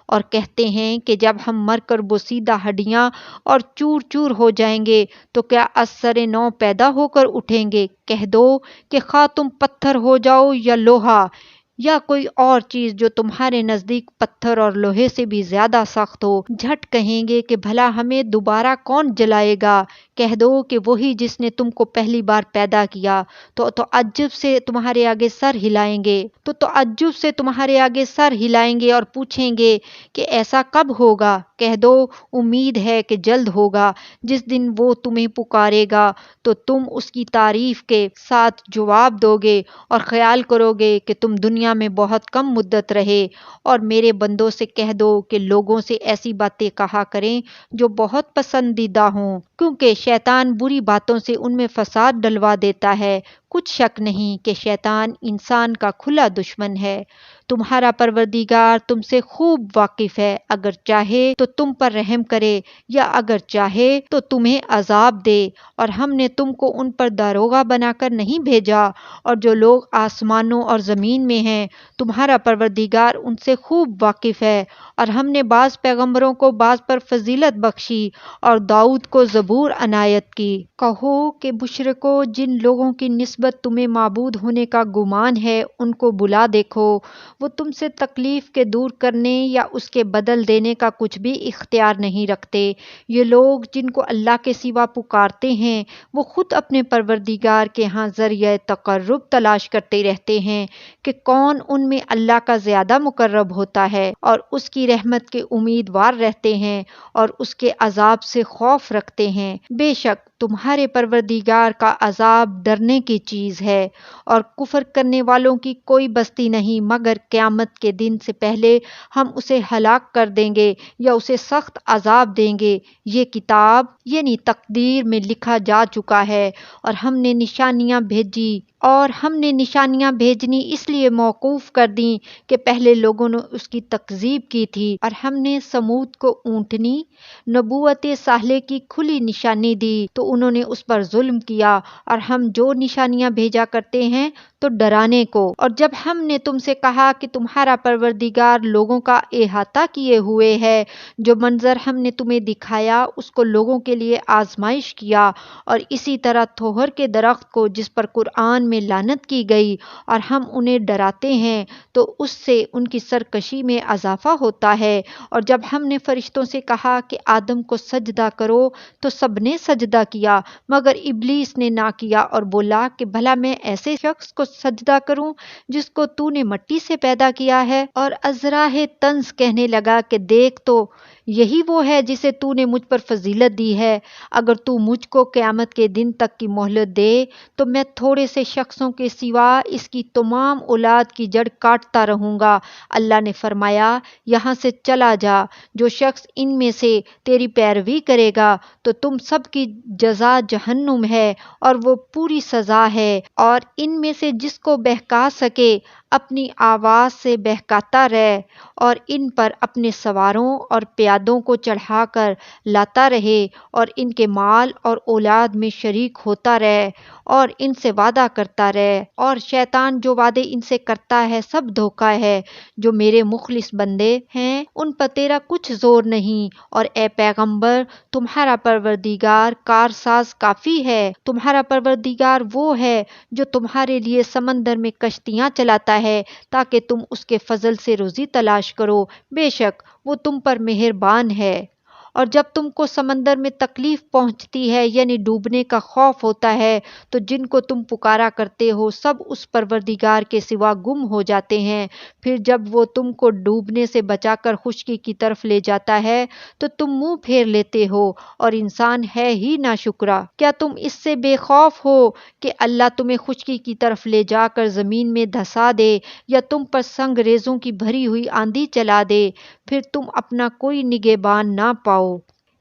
اور کہتے ہیں کہ جب ہم مر کر بوسیدہ ہڈیاں اور چور چور ہو جائیں گے تو کیا از سر نو پیدا ہو کر اٹھیں گے؟ کہہ دو کہ خواہ تم پتھر ہو جاؤ یا لوہا یا کوئی اور چیز جو تمہارے نزدیک پتھر اور لوہے سے بھی زیادہ سخت ہو، جھٹ کہیں گے کہ بھلا ہمیں دوبارہ کون جلائے گا؟ کہہ دو کہ وہی جس نے تم کو پہلی بار پیدا کیا، تو تعجب سے تمہارے آگے سر ہلائیں گے اور پوچھیں گے کہ ایسا کب ہوگا؟ کہہ دو امید ہے کہ جلد ہوگا، جس دن وہ تمہیں پکارے گا تو تم اس کی تعریف کے ساتھ جواب دو گے اور خیال کرو گے کہ تم دنیا میں بہت کم مدت رہے۔ اور میرے بندوں سے کہہ دو کہ لوگوں سے ایسی باتیں کہا کریں جو بہت پسندیدہ ہوں، کیونکہ شیطان بری باتوں سے ان میں فساد ڈلوا دیتا ہے۔ کچھ شک نہیں کہ شیطان انسان کا کھلا دشمن ہے۔ تمہارا پروردگار تم سے خوب واقف ہے، اگر چاہے تو تم پر رحم کرے یا اگر چاہے تو تمہیں عذاب دے، اور ہم نے تم کو ان پر داروغہ بنا کر نہیں بھیجا، اور جو لوگ آسمانوں اور زمین میں ہیں تمہارا پروردگار ان سے خوب واقف ہے۔ اور ہم نے بعض پیغمبروں کو بعض پر فضیلت بخشی اور داؤد کو زبور عنایت کی۔ کہو کہ مشرکو، جن لوگوں کی نسبت تمہیں معبود ہونے کا گمان ہے ان کو بلا دیکھو، وہ تم سے تکلیف کے دور کرنے یا اس کے بدل دینے کا کچھ بھی اختیار نہیں رکھتے۔ یہ لوگ جن کو اللہ کے سوا پکارتے ہیں وہ خود اپنے پروردگار کے ہاں ذریعہ تقرب تلاش کرتے رہتے ہیں کہ کون ان میں اللہ کا زیادہ مقرب ہوتا ہے، اور اس کی رحمت کے امیدوار رہتے ہیں اور اس کے عذاب سے خوف رکھتے ہیں۔ بے شک تمہارے پروردگار کا عذاب ڈرنے کی چیز ہے، اور کفر کرنے والوں کی کوئی بستی نہیں مگر قیامت کے دن سے پہلے ہم اسے ہلاک کر دیں گے یا اسے سخت عذاب دیں گے۔ یہ کتاب یعنی تقدیر میں لکھا جا چکا ہے، اور ہم نے نشانیاں بھیجنی اس لیے موقوف کر دیں کہ پہلے لوگوں نے اس کی تکذیب کی تھی، اور ہم نے سمود کو اونٹنی نبوت صالح کی کھلی نشانی دی تو انہوں نے اس پر ظلم کیا، اور ہم جو نشانیاں بھیجا کرتے ہیں تو ڈرانے کو۔ اور جب ہم نے تم سے کہا کہ تمہارا پروردگار لوگوں کا احاطہ کیے ہوئے ہے، جو منظر ہم نے تمہیں دکھایا اس کو لوگوں کے لیے آزمائش کیا، اور اسی طرح تھوہر کے درخت کو جس پر قرآن میں لعنت کی گئی، اور ہم انہیں ڈراتے ہیں تو اس سے ان کی سرکشی میں اضافہ ہوتا ہے۔ اور جب ہم نے فرشتوں سے کہا کہ آدم کو سجدہ کرو تو سب نے سجدہ کیا مگر ابلیس نے نہ کیا اور بولا کہ بھلا میں ایسے شخص کو سجدہ کروں جس کو تو نے مٹی سے پیدا کیا ہے، اور ازراہ طنز کہنے لگا کہ دیکھ تو یہی وہ ہے جسے تو نے مجھ پر فضیلت دی ہے، اگر تو مجھ کو قیامت کے دن تک کی مہلت دے تو میں تھوڑے سے شخصوں کے سوا اس کی تمام اولاد کی جڑ کاٹتا رہوں گا۔ اللہ نے فرمایا یہاں سے چلا جا، جو شخص ان میں سے تیری پیروی کرے گا تو تم سب کی جزا جہنم ہے اور وہ پوری سزا ہے، اور ان میں سے جس کو بہکا سکے اپنی آواز سے بہکاتا رہے، اور ان پر اپنے سواروں اور پیادوں کو چڑھا کر لاتا رہے اور ان کے مال اور اولاد میں شریک ہوتا رہے اور ان سے وعدہ کرتا رہے، اور شیطان جو وعدے ان سے کرتا ہے سب دھوکہ ہے۔ جو میرے مخلص بندے ہیں ان پر تیرا کچھ زور نہیں، اور اے پیغمبر تمہارا پروردگار کارساز کافی ہے۔ تمہارا پروردگار وہ ہے جو تمہارے لیے سمندر میں کشتیاں چلاتا ہے تاکہ تم اس کے فضل سے روزی تلاش کرو، بے شک وہ تم پر مہربان ہے۔ اور جب تم کو سمندر میں تکلیف پہنچتی ہے یعنی ڈوبنے کا خوف ہوتا ہے تو جن کو تم پکارا کرتے ہو سب اس پروردگار کے سوا گم ہو جاتے ہیں، پھر جب وہ تم کو ڈوبنے سے بچا کر خشکی کی طرف لے جاتا ہے تو تم منہ پھیر لیتے ہو، اور انسان ہے ہی ناشکرا۔ کیا تم اس سے بے خوف ہو کہ اللہ تمہیں خشکی کی طرف لے جا کر زمین میں دھسا دے یا تم پر سنگ ریزوں کی بھری ہوئی آندھی چلا دے، پھر تم اپنا کوئی نگہبان نہ پاؤ؟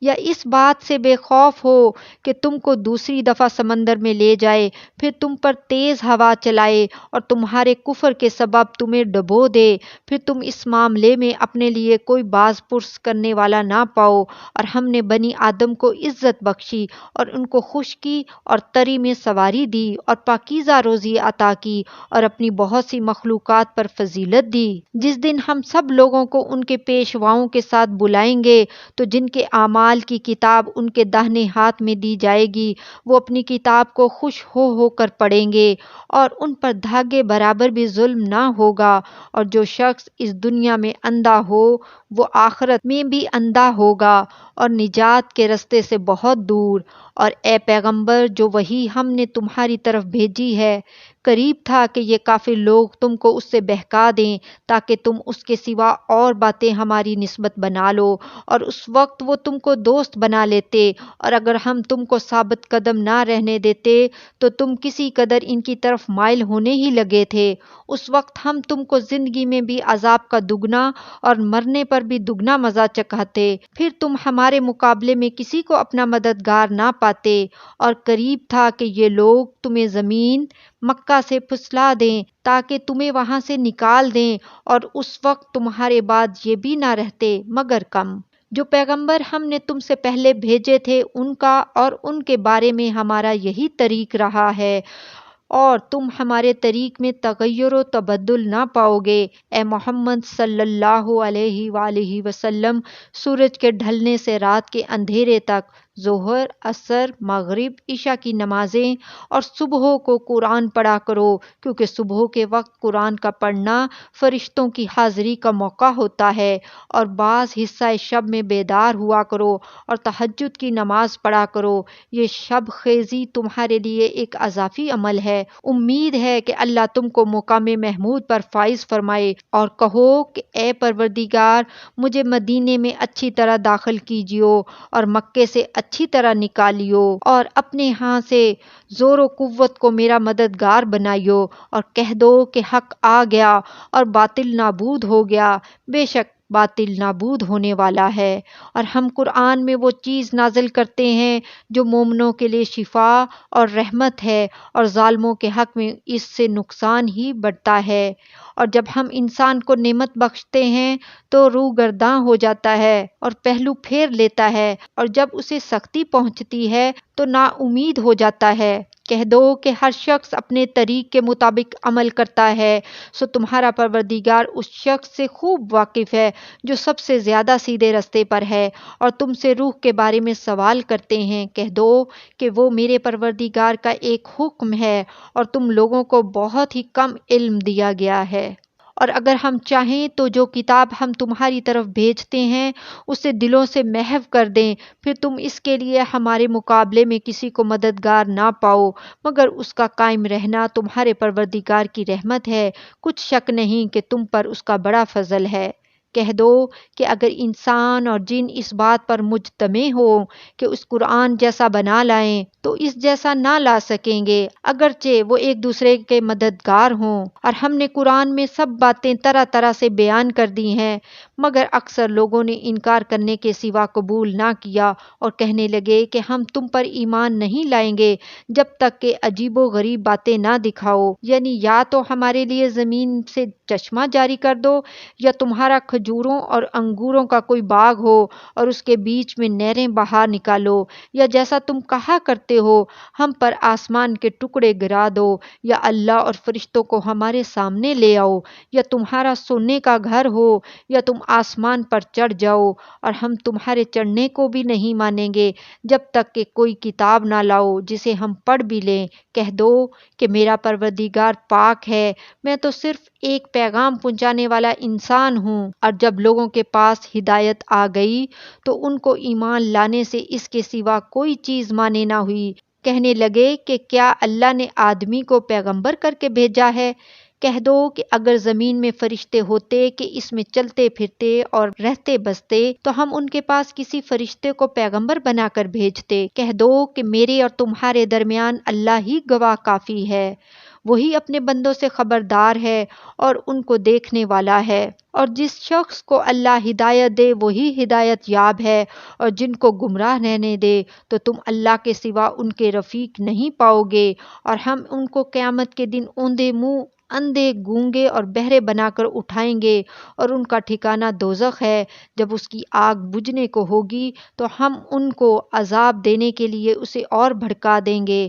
یا اس بات سے بے خوف ہو کہ تم کو دوسری دفعہ سمندر میں لے جائے، پھر تم پر تیز ہوا چلائے اور تمہارے کفر کے سبب تمہیں ڈبو دے، پھر تم اس معاملے میں اپنے لیے کوئی باز پرس کرنے والا نہ پاؤ۔ اور ہم نے بنی آدم کو عزت بخشی اور ان کو خشکی اور تری میں سواری دی اور پاکیزہ روزی عطا کی اور اپنی بہت سی مخلوقات پر فضیلت دی۔ جس دن ہم سب لوگوں کو ان کے پیشواؤں کے ساتھ بلائیں گے تو جن کے اعمال کی کتاب ان کے داہنے ہاتھ میں دی جائے گی، وہ اپنی کتاب کو خوش ہو کر پڑھیں گے اور ان پر دھاگے برابر بھی ظلم نہ ہوگا، اور جو شخص اس دنیا میں اندھا ہو وہ آخرت میں بھی اندھا ہوگا اور نجات کے رستے سے بہت دور۔ اور اے پیغمبر، جو وحی ہم نے تمہاری طرف بھیجی ہے، قریب تھا کہ یہ کافر لوگ تم کو اس سے بہکا دیں تاکہ تم اس کے سوا اور باتیں ہماری نسبت بنا لو، اور اس وقت وہ تم کو دوست بنا لیتے، اور اگر ہم تم کو ثابت قدم نہ رہنے دیتے تو تم کسی قدر ان کی طرف مائل ہونے ہی لگے تھے۔ اس وقت ہم تم کو زندگی میں بھی عذاب کا دگنا اور مرنے پر بھی دگنا مزہ چکھاتے، پھر تم ہمارے مقابلے میں کسی کو اپنا مددگار نہ پاتے، اور قریب تھا کہ یہ لوگ تمہیں زمین مکہ سے پھسلا دیں تاکہ تمہیں وہاں سے نکال دیں، اور اس وقت تمہارے بعد یہ بھی نہ رہتے مگر کم۔ جو پیغمبر ہم نے تم سے پہلے بھیجے تھے ان کا اور ان کے بارے میں ہمارا یہی طریق رہا ہے، اور تم ہمارے طریق میں تغیر و تبدل نہ پاؤ گے۔ اے محمد صلی اللہ علیہ وآلہ وسلم، سورج کے ڈھلنے سے رات کے اندھیرے تک ظہر، عصر، مغرب، عشاء کی نمازیں اور صبح کو قرآن پڑھا کرو، کیونکہ صبح کے وقت قرآن کا پڑھنا فرشتوں کی حاضری کا موقع ہوتا ہے، اور بعض حصہ شب میں بیدار ہوا کرو اور تہجد کی نماز پڑھا کرو۔ یہ شب خیزی تمہارے لیے ایک اضافی عمل ہے۔ امید ہے کہ اللہ تم کو مقام محمود پر فائز فرمائے، اور کہو کہ اے پروردگار، مجھے مدینے میں اچھی طرح داخل کیجیو اور مکے سے اچھی طرح نکالیو، اور اپنے ہاں سے زور و قوت کو میرا مددگار بنائیو، اور کہہ دو کہ حق آ گیا اور باطل نابود ہو گیا، بے شک باطل نابود ہونے والا ہے۔ اور ہم قرآن میں وہ چیز نازل کرتے ہیں جو مومنوں کے لیے شفا اور رحمت ہے، اور ظالموں کے حق میں اس سے نقصان ہی بڑھتا ہے۔ اور جب ہم انسان کو نعمت بخشتے ہیں تو روح گرداں ہو جاتا ہے اور پہلو پھیر لیتا ہے، اور جب اسے سختی پہنچتی ہے تو نا امید ہو جاتا ہے۔ کہہ دو کہ ہر شخص اپنے طریق کے مطابق عمل کرتا ہے، سو تمہارا پروردگار اس شخص سے خوب واقف ہے جو سب سے زیادہ سیدھے رستے پر ہے۔ اور تم سے روح کے بارے میں سوال کرتے ہیں، کہہ دو کہ وہ میرے پروردگار کا ایک حکم ہے، اور تم لوگوں کو بہت ہی کم علم دیا گیا ہے۔ اور اگر ہم چاہیں تو جو کتاب ہم تمہاری طرف بھیجتے ہیں اسے دلوں سے محو کر دیں، پھر تم اس کے لیے ہمارے مقابلے میں کسی کو مددگار نہ پاؤ، مگر اس کا قائم رہنا تمہارے پروردگار کی رحمت ہے، کچھ شک نہیں کہ تم پر اس کا بڑا فضل ہے۔ کہہ دو کہ اگر انسان اور جن اس بات پر مجتمع ہو کہ اس قرآن جیسا بنا لائیں تو اس جیسا نہ لا سکیں گے، اگرچہ وہ ایک دوسرے کے مددگار ہوں۔ اور ہم نے قرآن میں سب باتیں طرح طرح سے بیان کر دی ہیں، مگر اکثر لوگوں نے انکار کرنے کے سوا قبول نہ کیا، اور کہنے لگے کہ ہم تم پر ایمان نہیں لائیں گے جب تک کہ عجیب و غریب باتیں نہ دکھاؤ، یعنی یا تو ہمارے لیے زمین سے چشمہ جاری کر دو، یا تمہارا کھجوروں اور انگوروں کا کوئی باغ ہو اور اس کے بیچ میں نہریں بہا نکالو، یا جیسا تم کہا کرتے ہو ہم پر آسمان کے ٹکڑے گرا دو، یا اللہ اور فرشتوں کو ہمارے سامنے لے آؤ، یا تمہارا سونے کا گھر ہو، یا تم آسمان پر چڑھ جاؤ، اور ہم تمہارے چڑھنے کو بھی نہیں مانیں گے جب تک کہ کوئی کتاب نہ لاؤ جسے ہم پڑھ بھی لیں۔ کہہ دو کہ میرا پروردگار پاک ہے، میں تو صرف ایک پیغام پہنچانے والا انسان ہوں۔ اور جب لوگوں کے پاس ہدایت آ گئی تو ان کو ایمان لانے سے اس کے سوا کوئی چیز مانے نہ ہوئی، کہنے لگے کہ کیا اللہ نے آدمی کو پیغمبر کر کے بھیجا ہے؟ کہہ دو کہ اگر زمین میں فرشتے ہوتے کہ اس میں چلتے پھرتے اور رہتے بستے تو ہم ان کے پاس کسی فرشتے کو پیغمبر بنا کر بھیجتے۔ کہہ دو کہ میرے اور تمہارے درمیان اللہ ہی گواہ کافی ہے، وہی اپنے بندوں سے خبردار ہے اور ان کو دیکھنے والا ہے۔ اور جس شخص کو اللہ ہدایت دے وہی ہدایت یاب ہے، اور جن کو گمراہ رہنے دے تو تم اللہ کے سوا ان کے رفیق نہیں پاؤ گے، اور ہم ان کو قیامت کے دن اوندے منہ، اندھے، گونگے اور بہرے بنا کر اٹھائیں گے، اور ان کا ٹھکانہ دوزخ ہے۔ جب اس کی آگ بجھنے کو ہوگی تو ہم ان کو عذاب دینے کے لیے اسے اور بھڑکا دیں گے